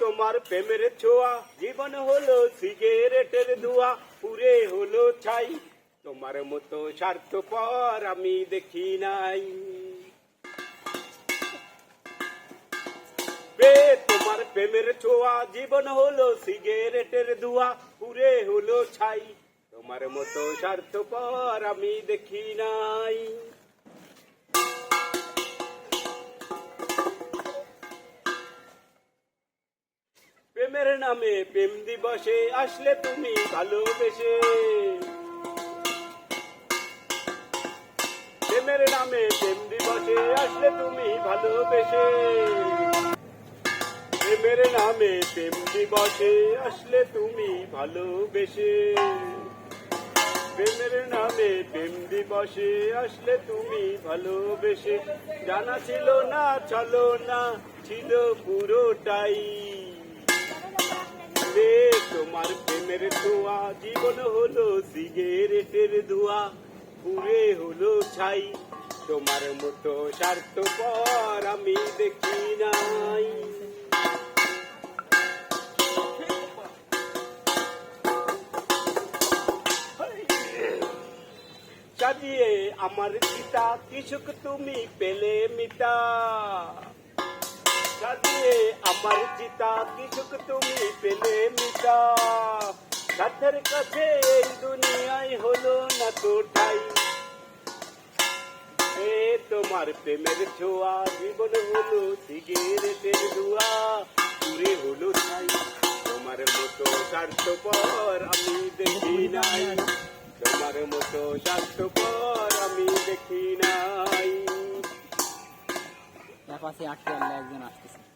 তোমার প্রেমের ছোঁয়া জীবন হলো সিগারেটের ধোঁয়া পুরে হলো ছাই তোমার মতো স্বার্থপর আমি দেখি নাই তোমার প্রেমের ছোঁয়া জীবন হলো সিগারেটের ধোঁয়া পুরে হলো ছাই তোমার মতো স্বার্থপর আমি দেখি নাই প্রেমের নামে প্রেম দিবসে আসলে তুমি ভালোবেসে প্রেমের নামে প্রেম দিবসে আসলে তুমি ভালোবেসে প্রেমের নামে প্রেম দিবসে আসলে তুমি ভালোবেসে প্রেমের নামে প্রেম দিবসে আসলে তুমি ভালোবেসে জানা ছিল না চলো না ছিল পুরোটাই তোমার প্রেমের ধোঁয়া জীবন হলো সিগারেটের ধোঁয়া পুরে হলো ছাই তোমার মতো স্বার্থপর আমি দেখি নাই সাজিয়ে আমার চিতা কিছুক তুমি পেলে মিতা সাজিয়ে আমার চিতা কিছুক তুমি পেলে মিতা সাথের কাছে এই দুনিয়ায় হলো না তো ঠাই তোমার প্রেমের ছোঁয়া জীবন হলো সিগারেটের ধোঁয়া পুরে হলো ছাই তোমার মতো স্বার্থপর আমি দেখি নাই তোমার মতো স্বার্থপর আমি দেখি নাই পাশে আটকে একজন আসতেছে।